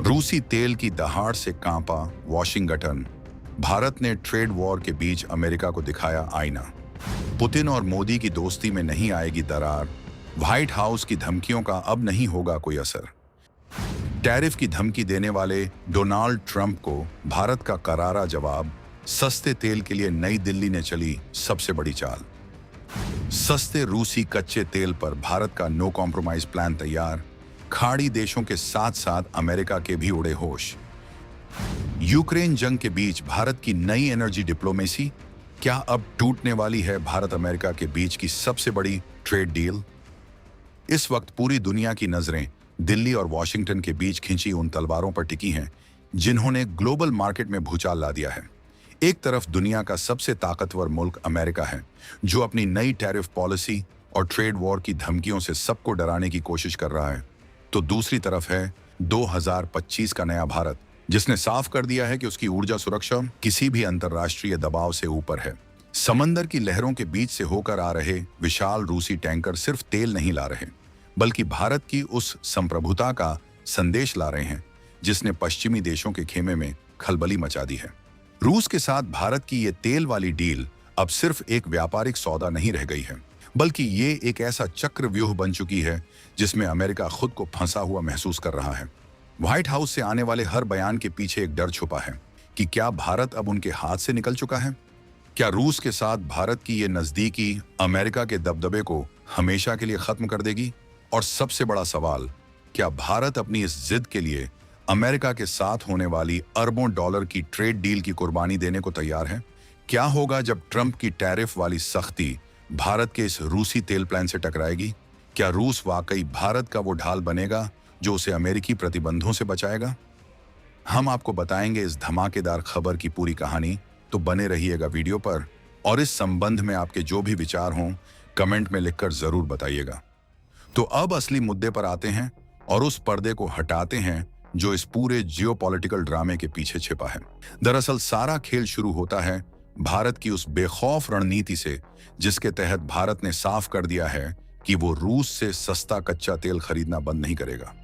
रूसी तेल की दहाड़ से कांपा वॉशिंगटन। भारत ने ट्रेड वॉर के बीच अमेरिका को दिखाया आईना। पुतिन और मोदी की दोस्ती में नहीं आएगी दरार। व्हाइट हाउस की धमकियों का अब नहीं होगा कोई असर। टैरिफ की धमकी देने वाले डोनाल्ड ट्रंप को भारत का करारा जवाब। सस्ते तेल के लिए नई दिल्ली ने चली सबसे बड़ी चाल। सस्ते रूसी कच्चे तेल पर भारत का नो कॉम्प्रोमाइज प्लान तैयार। खाड़ी देशों के साथ साथ अमेरिका के भी उड़े होश। यूक्रेन जंग के बीच भारत की नई एनर्जी डिप्लोमेसी। क्या अब टूटने वाली है भारत अमेरिका के बीच की सबसे बड़ी ट्रेड डील? इस वक्त पूरी दुनिया की नजरें दिल्ली और वॉशिंगटन के बीच खिंची उन तलवारों पर टिकी हैं जिन्होंने ग्लोबल मार्केट में भूचाल ला दिया है। एक तरफ दुनिया का सबसे ताकतवर मुल्क अमेरिका है, जो अपनी नई टैरिफ पॉलिसी और ट्रेड वॉर की धमकियों से सबको डराने की कोशिश कर रहा है। तो दूसरी तरफ है 2025 का नया भारत, जिसने साफ कर दिया है कि उसकी ऊर्जा सुरक्षा किसी भी अंतर्राष्ट्रीय दबाव से ऊपर है। समंदर की लहरों के बीच से होकर आ रहे विशाल रूसी टैंकर सिर्फ तेल नहीं ला रहे, बल्कि भारत की उस संप्रभुता का संदेश ला रहे हैं जिसने पश्चिमी देशों के खेमे में खलबली मचा दी है। रूस के साथ भारत की ये तेल वाली डील अब सिर्फ एक व्यापारिक सौदा नहीं रह गई है, बल्कि ये एक ऐसा चक्रव्यूह बन चुकी है जिसमें अमेरिका खुद को फंसा हुआ महसूस कर रहा है। व्हाइट हाउस से आने वाले हर बयान के पीछे एक डर छुपा है कि क्या भारत अब उनके हाथ से निकल चुका है? क्या रूस के साथ भारत की ये नजदीकी अमेरिका के दबदबे को हमेशा के लिए खत्म कर देगी? और सबसे बड़ा सवाल, क्या भारत अपनी इस जिद के लिए अमेरिका के साथ होने वाली अरबों डॉलर की ट्रेड डील की कुर्बानी देने को तैयार है? क्या होगा जब ट्रंप की टैरिफ वाली सख्ती भारत के इस रूसी तेल प्लान से टकराएगी? क्या रूस वाकई भारत का वो ढाल बनेगा जो उसे अमेरिकी प्रतिबंधों से बचाएगा? हम आपको बताएंगे इस धमाकेदार खबर की पूरी कहानी, तो बने रहिएगा वीडियो पर। और इस संबंध में आपके जो भी विचार हों कमेंट में लिखकर जरूर बताइएगा। तो अब असली मुद्दे पर आते हैं और उस पर्दे को हटाते हैं जो इस पूरे जियोपॉलिटिकल ड्रामे के पीछे छिपा है। दरअसल सारा खेल शुरू होता है भारत की उस बेखौफ रणनीति से, जिसके तहत भारत ने साफ कर दिया है कि वो रूस से सस्ता कच्चा तेल खरीदना बंद नहीं करेगा।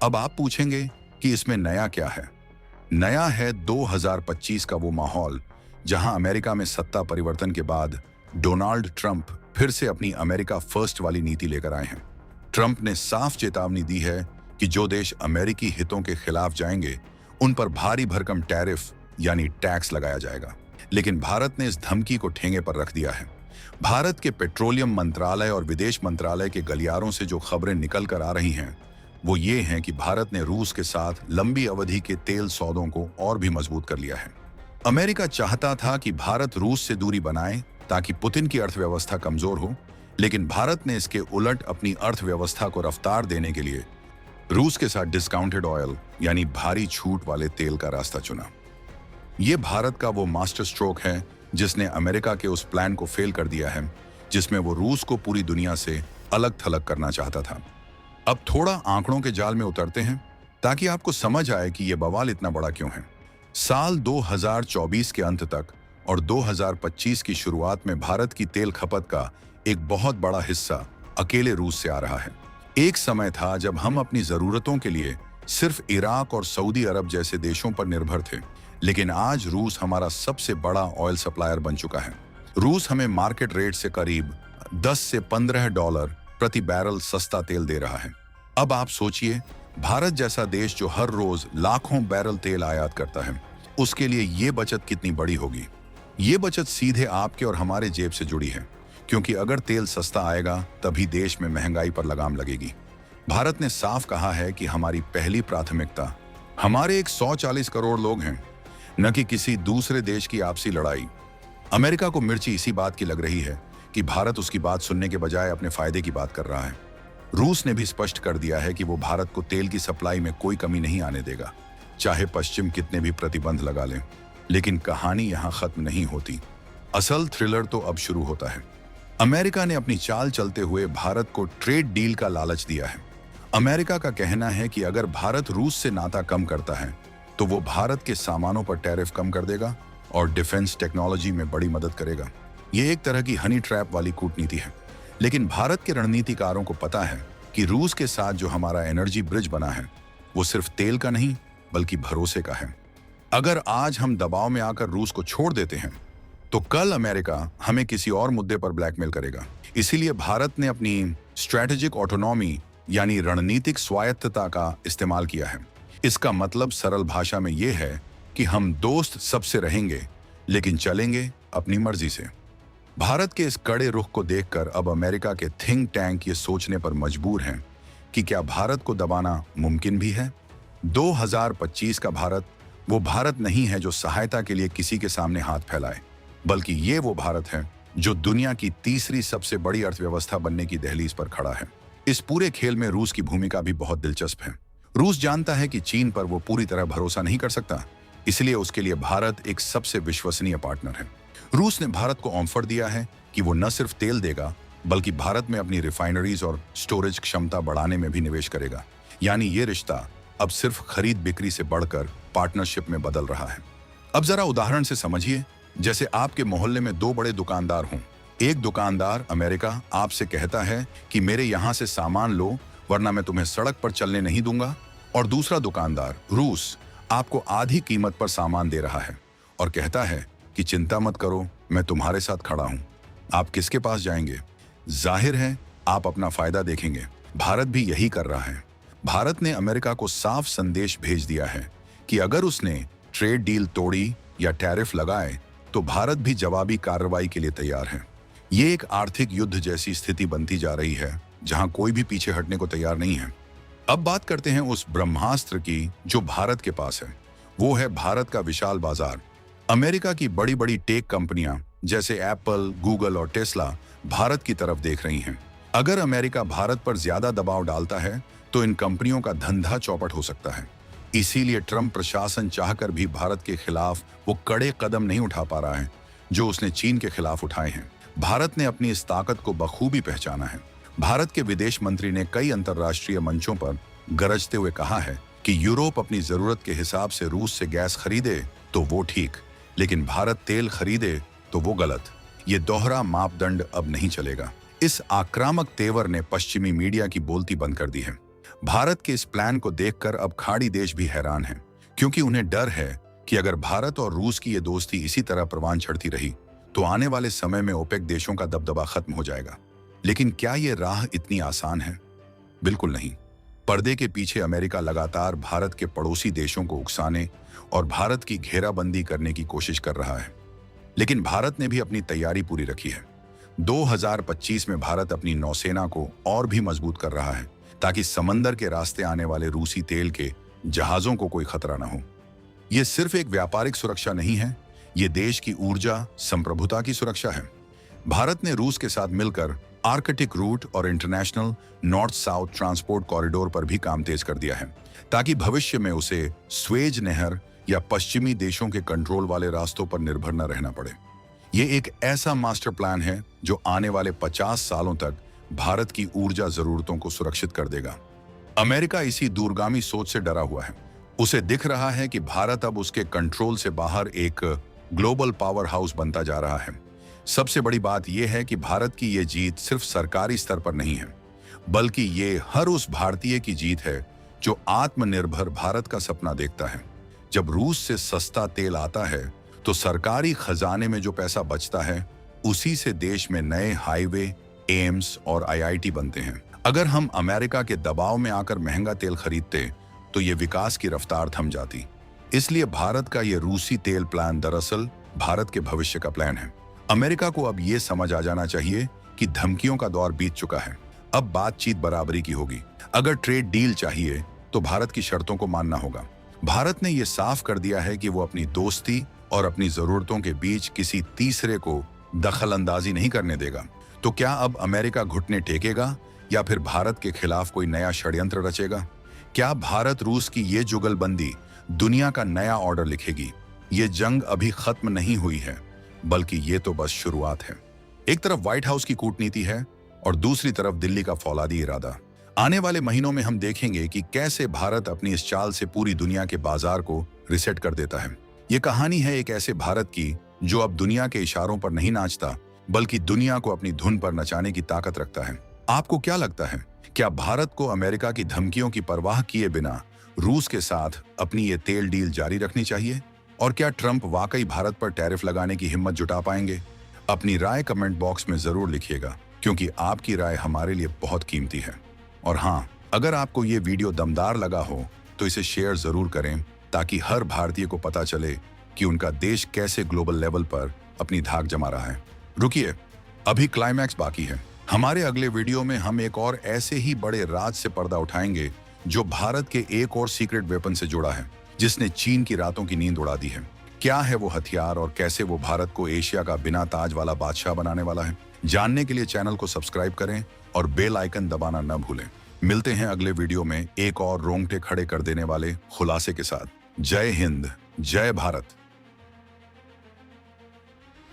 अब आप पूछेंगे कि इसमें नया क्या है? नया है 2025 का वो माहौल जहां अमेरिका में सत्ता परिवर्तन के बाद डोनाल्ड ट्रंप फिर से अपनी अमेरिका फर्स्ट वाली नीति लेकर आए हैं। ट्रंप ने साफ चेतावनी दी है कि जो देश अमेरिकी हितों के खिलाफ जाएंगे उन पर भारी भरकम टैरिफ यानी टैक्स लगाया जाएगा। लेकिन भारत ने इस धमकी को ठेंगे पर रख दिया है। भारत के पेट्रोलियम मंत्रालय और विदेश मंत्रालय के गलियारों से जो खबरें निकल कर आ रही हैं वो ये हैं कि भारत ने रूस के साथ लंबी अवधि के तेल सौदों को और भी मजबूत कर लिया है। अमेरिका चाहता था कि भारत रूस से दूरी बनाए ताकि पुतिन की अर्थव्यवस्था कमजोर हो, लेकिन भारत ने इसके उलट अपनी अर्थव्यवस्था को रफ्तार देने के लिए रूस के साथ डिस्काउंटेड ऑयल यानी भारी छूट वाले तेल का रास्ता चुना। ये भारत का वो मास्टर स्ट्रोक है जिसने अमेरिका के उस प्लान को फेल कर दिया है जिसमें वो रूस को पूरी दुनिया से अलग थलग करना चाहता था। अब थोड़ा आंकड़ों के जाल में उतरते हैं ताकि आपको समझ आए कि ये बवाल इतना बड़ा क्यों है। साल 2024 के अंत तक और 2025 की शुरुआत में भारत की तेल खपत का एक बहुत बड़ा हिस्सा अकेले रूस से आ रहा है। एक समय था जब हम अपनी जरूरतों के लिए सिर्फ इराक और सऊदी अरब जैसे देशों पर निर्भर थे, लेकिन आज रूस हमारा सबसे बड़ा ऑयल सप्लायर बन चुका है। रूस हमें मार्केट रेट से करीब 10 से 15 डॉलर प्रति बैरल सस्ता तेल दे रहा है। अब आप सोचिए, भारत जैसा देश जो हर रोज लाखों बैरल तेल आयात करता है, उसके लिए ये बचत कितनी बड़ी होगी। ये बचत सीधे आपके और हमारे जेब से जुड़ी है, क्योंकि अगर तेल सस्ता आएगा तभी देश में महंगाई पर लगाम लगेगी। भारत ने साफ कहा है कि हमारी पहली प्राथमिकता हमारे 140 करोड़ लोग हैं, न कि किसी दूसरे देश की आपसी लड़ाई। अमेरिका को मिर्ची इसी बात की लग रही है कि भारत उसकी बात सुनने के बजाय अपने फायदे की बात कर रहा है। रूस ने भी स्पष्ट कर दिया है कि वो भारत को तेल की सप्लाई में कोई कमी नहीं आने देगा, चाहे पश्चिम कितने भी प्रतिबंध लगा ले। लेकिन कहानी यहाँ खत्म नहीं होती। असल थ्रिलर तो अब शुरू होता है। अमेरिका ने अपनी चाल चलते हुए भारत को ट्रेड डील का लालच दिया है। अमेरिका का कहना है कि अगर भारत रूस से नाता कम करता है तो वो भारत के सामानों पर टैरिफ कम कर देगा और डिफेंस टेक्नोलॉजी में बड़ी मदद करेगा। ये एक तरह की हनी ट्रैप वाली कूटनीति है। लेकिन भारत के रणनीतिकारों को पता है कि रूस के साथ जो हमारा एनर्जी ब्रिज बना है वो सिर्फ तेल का नहीं बल्कि भरोसे का है। अगर आज हम दबाव में आकर रूस को छोड़ देते हैं तो कल अमेरिका हमें किसी और मुद्दे पर ब्लैकमेल करेगा। इसीलिए भारत ने अपनी स्ट्रैटेजिक ऑटोनॉमी यानी रणनीतिक स्वायत्तता का इस्तेमाल किया है। इसका मतलब सरल भाषा में यह है कि हम दोस्त सबसे रहेंगे लेकिन चलेंगे अपनी मर्जी से। भारत के इस कड़े रुख को देखकर अब अमेरिका के थिंक टैंक ये सोचने पर मजबूर हैं कि क्या भारत को दबाना मुमकिन भी है। 2025 का भारत वो भारत नहीं है जो सहायता के लिए किसी के सामने हाथ फैलाए, बल्कि ये वो भारत है जो दुनिया की तीसरी सबसे बड़ी अर्थव्यवस्था बनने की दहलीज पर खड़ा है। इस पूरे खेल में रूस की भूमिका भी बहुत दिलचस्प है। रूस जानता है कि चीन पर वो पूरी तरह भरोसा नहीं कर सकता, इसलिए उसके लिए भारत एक सबसे विश्वसनीय पार्टनर है। रूस ने भारत को ऑफर दिया है कि वो न सिर्फ तेल देगा बल्कि भारत में अपनी रिफाइनरीज और स्टोरेज क्षमता बढ़ाने में भी निवेश करेगा। यानी ये रिश्ता अब सिर्फ खरीद बिक्री से बढ़कर पार्टनरशिप में बदल रहा है। अब जरा उदाहरण से समझिए, जैसे आपके मोहल्ले में दो बड़े दुकानदार हों। एक दुकानदार अमेरिका आपसे कहता है कि मेरे यहाँ से सामान लो वरना मैं तुम्हें सड़क पर चलने नहीं दूंगा, और दूसरा दुकानदार रूस आपको आधी कीमत पर सामान दे रहा है और कहता है कि चिंता मत करो, मैं तुम्हारे साथ खड़ा हूं। आप किसके पास जाएंगे? जाहिर है आप अपना फायदा देखेंगे। भारत भी यही कर रहा है। भारत ने अमेरिका को साफ संदेश भेज दिया है कि अगर उसने ट्रेड डील तोड़ी या टैरिफ लगाए तो भारत भी जवाबी कार्रवाई के लिए तैयार है। ये एक आर्थिक युद्ध जैसी स्थिति बनती जा रही है जहां कोई भी पीछे हटने को तैयार नहीं है। अब बात करते हैं उस ब्रह्मास्त्र की जो भारत के पास है। वो है भारत का विशाल बाजार। अमेरिका की बड़ी बड़ी टेक कंपनियां जैसे एप्पल, गूगल और टेस्ला भारत की तरफ देख रही हैं। अगर अमेरिका भारत पर ज्यादा दबाव डालता है तो इन कंपनियों का धंधा चौपट हो सकता है। इसीलिए ट्रंप प्रशासन चाहकर भी भारत के खिलाफ वो कड़े कदम नहीं उठा पा रहा है जो उसने चीन के खिलाफ उठाए हैं। भारत ने अपनी इस ताकत को बखूबी पहचाना है। भारत के विदेश मंत्री ने कई अंतर्राष्ट्रीय मंचों पर गरजते हुए कहा है कि यूरोप अपनी जरूरत के हिसाब से रूस से गैस खरीदे तो वो ठीक, लेकिन भारत तेल खरीदे तो वो गलत। ये दोहरा मापदंड अब नहीं चलेगा। इस आक्रामक तेवर ने पश्चिमी मीडिया की बोलती बंद कर दी है। भारत के इस प्लान को देखकर अब खाड़ी देश भी हैरान हैं, क्योंकि उन्हें डर है कि अगर भारत और रूस की ये दोस्ती इसी तरह परवान चढ़ती रही तो आने वाले समय में ओपेक देशों का दबदबा खत्म हो जाएगा। लेकिन क्या ये राह इतनी आसान है? बिल्कुल नहीं। पर्दे के पीछे अमेरिका लगातार भारत के पड़ोसी देशों को उकसाने और भारत की घेराबंदी करने की कोशिश कर रहा है। लेकिन भारत ने भी अपनी तैयारी पूरी रखी है। 2025 में भारत अपनी नौसेना को और भी मजबूत कर रहा है ताकि समंदर के रास्ते आने वाले रूसी तेल के जहाजों को कोई खतरा न हो। यह सिर्फ एक व्यापारिक सुरक्षा नहीं है, ये देश की ऊर्जा संप्रभुता की सुरक्षा है। भारत ने रूस के साथ मिलकर आर्कटिक रूट और international north south transport corridor पर भी काम तेज कर दिया है ताकि भविष्य में उसे स्वेज नहर या पश्चिमी देशों के कंट्रोल वाले रास्तों पर निर्भर न रहना पड़े। ये एक ऐसा मास्टर प्लान है जो आने वाले 50 सालों तक भारत की ऊर्जा जरूरतों को सुरक्षित कर देगा। अमेरिका इसी दूरगामी सोच से डरा हुआ है। उसे दिख रहा है कि भारत अब उसके कंट्रोल से बाहर एक ग्लोबल पावर हाउस बनता जा रहा है। सबसे बड़ी बात यह है कि भारत की ये जीत सिर्फ सरकारी स्तर पर नहीं है, बल्कि ये हर उस भारतीय की जीत है जो आत्मनिर्भर भारत का सपना देखता है। जब रूस से सस्ता तेल आता है तो सरकारी खजाने में जो पैसा बचता है उसी से देश में नए हाईवे, एम्स और आईआईटी बनते हैं। अगर हम अमेरिका के दबाव में आकर महंगा तेल खरीदते तो ये विकास की रफ्तार थम जाती। इसलिए भारत का ये रूसी तेल प्लान दरअसल भारत के भविष्य का प्लान है। अमेरिका को अब ये समझ आ जाना चाहिए कि धमकियों का दौर बीत चुका है। अब बातचीत बराबरी की होगी। अगर ट्रेड डील चाहिए तो भारत की शर्तों को मानना होगा। भारत ने यह साफ कर दिया है कि वो अपनी दोस्ती और अपनी जरूरतों के बीच किसी तीसरे को दखल अंदाजी नहीं करने देगा। तो क्या अब अमेरिका घुटने टेकेगा या फिर भारत के खिलाफ कोई नया षड्यंत्र रचेगा? क्या भारत रूस की ये जुगलबंदी दुनिया का नया ऑर्डर लिखेगी? ये जंग अभी खत्म नहीं हुई है, बल्कि ये तो बस शुरुआत है। एक तरफ व्हाइट हाउस की कूटनीति है और दूसरी तरफ दिल्ली का फौलादी इरादा। आने वाले महीनों में हम देखेंगे कि कैसे भारत अपनी इस चाल से पूरी दुनिया के बाजार को रिसेट कर देता है। ये कहानी है एक ऐसे भारत की जो अब दुनिया के इशारों पर नहीं नाचता, बल्कि दुनिया को अपनी धुन पर नचाने की ताकत रखता है। आपको क्या लगता है, क्या भारत को अमेरिका की धमकियों की परवाह किए बिना रूस के साथ अपनी ये तेल डील जारी रखनी चाहिए? और क्या ट्रंप वाकई भारत पर टैरिफ लगाने की हिम्मत जुटा पाएंगे? अपनी राय कमेंट बॉक्स में जरूर लिखिएगा, क्योंकि आपकी राय हमारे लिए बहुत कीमती है। और हाँ, अगर आपको ये वीडियो दमदार लगा हो तो इसे शेयर जरूर करें, ताकि हर भारतीय को पता चले कि उनका देश कैसे ग्लोबल लेवल पर अपनी धाक जमा रहा है। रुकिए, अभी क्लाइमैक्स बाकी है। हमारे अगले वीडियो में हम एक और ऐसे ही बड़े राज से पर्दा उठाएंगे जो भारत के एक और सीक्रेट वेपन से जुड़ा है, जिसने चीन की रातों की नींद उड़ा दी है। क्या है वो हथियार और कैसे वो भारत को एशिया का बिना ताज वाला बादशाह बनाने वाला है? जानने के लिए चैनल को सब्सक्राइब करें और बेल आइकन दबाना न भूलें। मिलते हैं अगले वीडियो में एक और रोंगटे खड़े कर देने वाले खुलासे के साथ। जय हिंद, जय भारत।